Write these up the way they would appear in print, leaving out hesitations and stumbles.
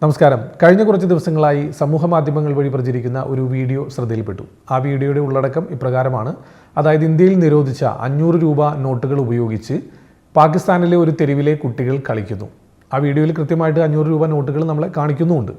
നമസ്കാരം. കഴിഞ്ഞ കുറച്ച് ദിവസങ്ങളായി സമൂഹ മാധ്യമങ്ങൾ വഴി പ്രചരിക്കുന്ന ഒരു വീഡിയോ ശ്രദ്ധയിൽപ്പെട്ടു. ആ വീഡിയോയുടെ ഉള്ളടക്കം ഇപ്രകാരമാണ്. അതായത് ഇന്ത്യയിൽ നിരോധിച്ച 500 രൂപ നോട്ടുകൾ ഉപയോഗിച്ച് പാകിസ്ഥാനിലെ ഒരു തെരുവിലെ കുട്ടികൾ കളിക്കുന്നു. ആ വീഡിയോയിൽ കൃത്യമായിട്ട് 500 രൂപ നോട്ടുകൾ നമ്മളെ കാണിക്കുന്നുമുണ്ട്.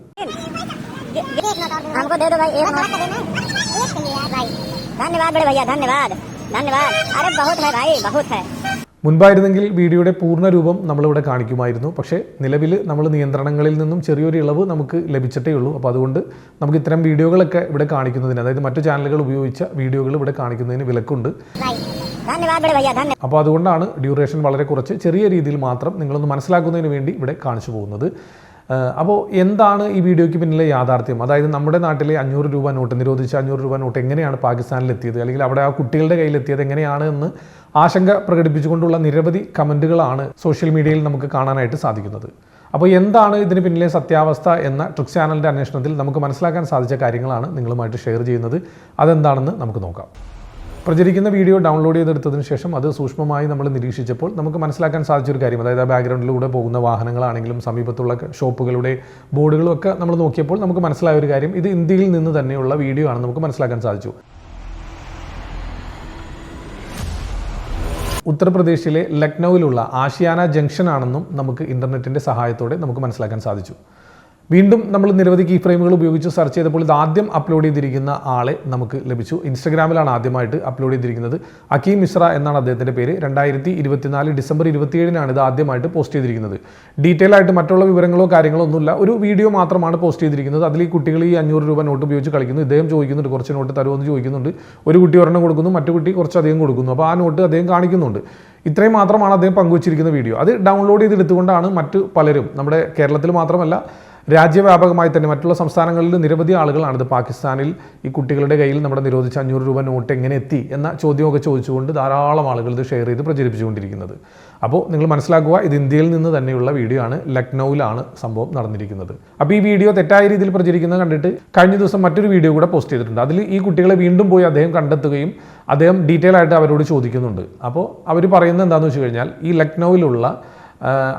മുൻപായിരുന്നെങ്കിൽ വീഡിയോയുടെ പൂർണ്ണ രൂപം നമ്മളിവിടെ കാണിക്കുമായിരുന്നു. പക്ഷേ നിലവിൽ നമ്മൾ നിയന്ത്രണങ്ങളിൽ നിന്നും ചെറിയൊരു ഇളവ് നമുക്ക് ലഭിച്ചിട്ടേ ഉള്ളൂ. അപ്പോൾ അതുകൊണ്ട് നമുക്ക് ഇത്തരം വീഡിയോകളൊക്കെ ഇവിടെ കാണിക്കുന്നതിന്, അതായത് മറ്റു ചാനലുകൾ ഉപയോഗിച്ച വീഡിയോകൾ ഇവിടെ കാണിക്കുന്നതിന് വിലക്കുണ്ട്. അപ്പോൾ അതുകൊണ്ടാണ് ഡ്യൂറേഷൻ വളരെ കുറച്ച് ചെറിയ രീതിയിൽ മാത്രം നിങ്ങളൊന്ന് മനസ്സിലാക്കുന്നതിന് വേണ്ടി ഇവിടെ കാണിച്ചു പോകുന്നത്. അപ്പോൾ എന്താണ് ഈ വീഡിയോയ്ക്ക് പിന്നിലെ യാഥാർത്ഥ്യം? അതായത് നമ്മുടെ നാട്ടിലെ 500 രൂപ നോട്ട്, നിരോധിച്ച 500 രൂപ നോട്ട് എങ്ങനെയാണ് പാകിസ്ഥാനിലെത്തിയത്, അല്ലെങ്കിൽ അവിടെ ആ കുട്ടികളുടെ കയ്യിലെത്തിയത് എങ്ങനെയാണ് എന്ന് ആശങ്ക പ്രകടിപ്പിച്ചുകൊണ്ടുള്ള നിരവധി കമൻറ്റുകളാണ് സോഷ്യൽ മീഡിയയിൽ നമുക്ക് കാണാനായിട്ട് സാധിക്കുന്നത്. അപ്പോൾ എന്താണ് ഇതിന് പിന്നിലെ സത്യാവസ്ഥ എന്ന ട്രിക്സ് ചാനലിൻ്റെ അന്വേഷണത്തിൽ നമുക്ക് മനസ്സിലാക്കാൻ സാധിച്ച കാര്യങ്ങളാണ് നിങ്ങളുമായിട്ട് ഷെയർ ചെയ്യുന്നത്. അതെന്താണെന്ന് നമുക്ക് നോക്കാം. പ്രചരിക്കുന്ന വീഡിയോ ഡൗൺലോഡ് ചെയ്തെടുത്തതിന് ശേഷം അത് സൂക്ഷ്മമായി നമ്മൾ നിരീക്ഷിച്ചപ്പോൾ നമുക്ക് മനസ്സിലാക്കാൻ സാധിച്ചൊരു കാര്യം, അതായത് ആ ബാക്ക്ഗ്രൗണ്ടിലൂടെ പോകുന്ന വാഹനങ്ങളാണെങ്കിലും സമീപത്തുള്ള ഷോപ്പുകളുടെ ബോർഡുകളും ഒക്കെ നമ്മൾ നോക്കിയപ്പോൾ നമുക്ക് മനസ്സിലായ ഒരു കാര്യം, ഇത് ഇന്ത്യയിൽ നിന്ന് തന്നെയുള്ള വീഡിയോ ആണെന്ന് നമുക്ക് മനസ്സിലാക്കാൻ സാധിച്ചു. ഉത്തർപ്രദേശിലെ ലക്നൌവിലുള്ള ആഷിയാന ജംഗ്ഷൻ ആണെന്നും നമുക്ക് ഇൻ്റർനെറ്റിൻ്റെ സഹായത്തോടെ നമുക്ക് മനസ്സിലാക്കാൻ സാധിച്ചു. വീണ്ടും നമ്മൾ നിരവധി കീ ഫ്രെയിമുകൾ ഉപയോഗിച്ച് സെർച്ച് ചെയ്തപ്പോൾ ഇത് ആദ്യം അപ്ലോഡ് ചെയ്തിരിക്കുന്ന ആളെ നമുക്ക് ലഭിച്ചു. ഇൻസ്റ്റഗ്രാമിലാണ് ആദ്യമായിട്ട് അപ്ലോഡ് ചെയ്തിരിക്കുന്നത്. അക്കീം മിശ്ര എന്നാണ് അദ്ദേഹത്തിൻ്റെ പേര്. 2024 ഡിസംബർ 27 ഇത് ആദ്യമായിട്ട് പോസ്റ്റ് ചെയ്തിരിക്കുന്നത്. ഡീറ്റെയിൽ ആയിട്ട് മറ്റുള്ള വിവരങ്ങളോ കാര്യങ്ങളോ ഒന്നുമില്ല, ഒരു വീഡിയോ മാത്രമാണ് പോസ്റ്റ് ചെയ്തിരിക്കുന്നത്. അതിൽ ഈ കുട്ടികൾ ഈ 500 രൂപ നോട്ട് ഉപയോഗിച്ച് കളിക്കുന്നു. ഇദ്ദേഹം ചോദിക്കുന്നുണ്ട്, കുറച്ച് നോട്ട് തരുമെന്ന് ചോദിക്കുന്നുണ്ട്. ഒരു കുട്ടി ഒരെണ്ണം കൊടുക്കുന്നു, മറ്റു കുട്ടി കുറച്ചധികം കൊടുക്കുന്നു. അപ്പോൾ ആ നോട്ട് അദ്ദേഹം കാണിക്കുന്നുണ്ട്. ഇത്രയും മാത്രമാണ് അദ്ദേഹം പങ്കുവച്ചിരിക്കുന്ന വീഡിയോ. അത് ഡൗൺലോഡ് ചെയ്തെടുത്തുകൊണ്ടാണ് മറ്റു പലരും, നമ്മുടെ കേരളത്തിൽ മാത്രമല്ല രാജ്യവ്യാപകമായി തന്നെ മറ്റുള്ള സംസ്ഥാനങ്ങളിൽ നിരവധി ആളുകളാണിത് പാകിസ്ഥാനിൽ ഈ കുട്ടികളുടെ കയ്യിൽ നമ്മുടെ നിരോധിച്ച 500 രൂപ നോട്ട് എങ്ങനെ എത്തി എന്ന ചോദ്യമൊക്കെ ചോദിച്ചുകൊണ്ട് ധാരാളം ആളുകൾ ഇത് ഷെയർ ചെയ്ത് പ്രചരിപ്പിച്ചുകൊണ്ടിരിക്കുന്നത്. അപ്പോൾ നിങ്ങൾ മനസ്സിലാക്കുക, ഇത് ഇന്ത്യയിൽ നിന്ന് തന്നെയുള്ള വീഡിയോ ആണ്. ലക്നൌവിലാണ് സംഭവം നടന്നിരിക്കുന്നത്. അപ്പോൾ ഈ വീഡിയോ തെറ്റായ രീതിയിൽ പ്രചരിക്കുന്നത് കണ്ടിട്ട് കഴിഞ്ഞ ദിവസം മറ്റൊരു വീഡിയോ കൂടെ പോസ്റ്റ് ചെയ്തിട്ടുണ്ട്. അതിൽ ഈ കുട്ടികളെ വീണ്ടും പോയി അദ്ദേഹം കണ്ടെത്തുകയും അദ്ദേഹം ഡീറ്റെയിൽ ആയിട്ട് അവരോട് ചോദിക്കുന്നുണ്ട്. അപ്പോൾ അവർ പറയുന്നത് എന്താണെന്ന് വെച്ച് കഴിഞ്ഞാൽ, ഈ ലക്നൌവിലുള്ള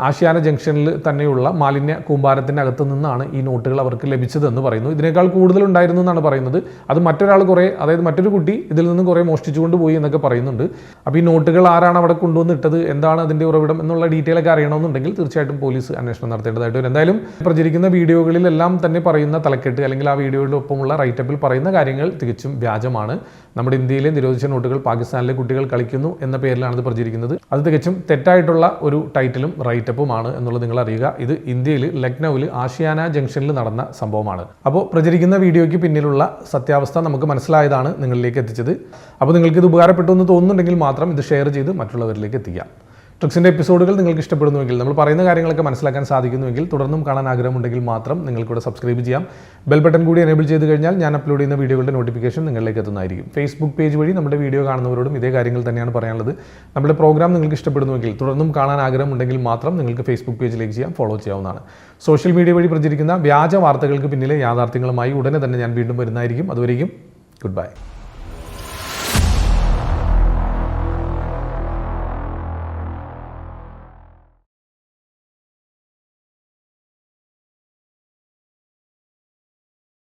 ആഷിയാന ജംഗ്ഷനിൽ തന്നെയുള്ള മാലിന്യ കൂമ്പാരത്തിൻ്റെ അകത്ത് നിന്നാണ് ഈ നോട്ടുകൾ അവർക്ക് ലഭിച്ചതെന്ന് പറയുന്നു. ഇതിനേക്കാൾ കൂടുതലുണ്ടായിരുന്നു എന്നാണ് പറയുന്നത്. അത് മറ്റൊരാൾ അതായത് മറ്റൊരു കുട്ടി ഇതിൽ നിന്ന് കുറേ മോഷ്ടിച്ചുകൊണ്ട് പോയി എന്നൊക്കെ പറയുന്നുണ്ട്. അപ്പോൾ ഈ നോട്ടുകൾ ആരാണ് അവിടെ കൊണ്ടുവന്നിട്ടത്, എന്താണ് അതിൻ്റെ ഉറവിടം എന്നുള്ള ഡീറ്റെയിൽ ഒക്കെ അറിയണമെന്നുണ്ടെങ്കിൽ തീർച്ചയായിട്ടും പോലീസ് അന്വേഷണം നടത്തേണ്ടതായിട്ട് വരും. എന്തായാലും പ്രചരിക്കുന്ന വീഡിയോകളിലെല്ലാം തന്നെ പറയുന്ന തലക്കെട്ട്, അല്ലെങ്കിൽ ആ വീഡിയോയുടെ ഒപ്പമുള്ള റൈറ്റപ്പിൽ പറയുന്ന കാര്യങ്ങൾ തികച്ചും വ്യാജമാണ്. നമ്മുടെ ഇന്ത്യയിലെ നിരോധിച്ച നോട്ടുകൾ പാകിസ്ഥാനിലെ കുട്ടികൾ കളിക്കുന്നു എന്ന പേരിലാണ് ഇത് പ്രചരിക്കുന്നത്. അത് തികച്ചും തെറ്റായിട്ടുള്ള ഒരു ടൈറ്റിലും റൈറ്റപ്പുമാണ് എന്നുള്ളത് നിങ്ങൾ അറിയുക. ഇത് ഇന്ത്യയിൽ ലക്നൌവിൽ ആഷിയാന ജംഗ്ഷനിൽ നടന്ന സംഭവമാണ്. അപ്പോൾ പ്രചരിക്കുന്ന വീഡിയോയ്ക്ക് പിന്നിലുള്ള സത്യാവസ്ഥ നമുക്ക് മനസ്സിലായതാണ് നിങ്ങളിലേക്ക് എത്തിച്ചത്. അപ്പോൾ നിങ്ങൾക്ക് ഇത് ഉപകാരപ്പെട്ടു എന്ന് തോന്നുന്നുണ്ടെങ്കിൽ മാത്രം ഇത് ഷെയർ ചെയ്ത് മറ്റുള്ളവരിലേക്ക് എത്തിക്കാം. ട്രിക്സിൻ്റെ എപ്പിസോഡുകൾ നിങ്ങൾക്ക് ഇഷ്ടപ്പെടുന്നുവെങ്കിൽ, നമ്മൾ പറയുന്ന കാര്യങ്ങളൊക്കെ മനസ്സിലാക്കാൻ സാധിക്കുന്നുവെങ്കിൽ, തുടർന്നും കാണാൻ ആഗ്രഹമുണ്ടെങ്കിൽ മാത്രം നിങ്ങൾക്കിവിടെ സബ്സ്ക്രൈബ് ചെയ്യാം. ബെൽ ബട്ടൺ കൂടി എനേബിൾ ചെയ്ത് കഴിഞ്ഞാൽ ഞാൻ അപ്ലോഡ് ചെയ്യുന്ന വീഡിയോകളുടെ നോട്ടിഫിക്കേഷൻ നിങ്ങളിലേക്ക് എത്തുന്നതായിരിക്കും. ഫേസ്ബുക്ക് പേജ് വഴി നമ്മുടെ വീഡിയോ കാണുന്നവരോടും ഇതേ കാര്യങ്ങൾ തന്നെയാണ് പറയാനുള്ളത്. നമ്മുടെ പ്രോഗ്രാം നിങ്ങൾക്ക് ഇഷ്ടപ്പെടുന്നുവെങ്കിൽ, തുടർന്നും കാണാൻ ആഗ്രഹമുണ്ടെങ്കിൽ മാത്രം നിങ്ങൾക്ക് ഫേസ്ബുക്ക് പേജിലേക്ക് ചെയ്യാം, ഫോളോ ചെയ്യാവുന്നതാണ്. സോഷ്യൽ മീഡിയ വഴി പ്രചരിക്കുന്ന വ്യാജ വാർത്തകൾക്ക് പിന്നിലെ യാഥാർത്ഥ്യങ്ങളുമായി ഉടനെ തന്നെ ഞാൻ വീണ്ടും വരുന്നതായിരിക്കും. അതുവരെയും ഗുഡ് ബൈ.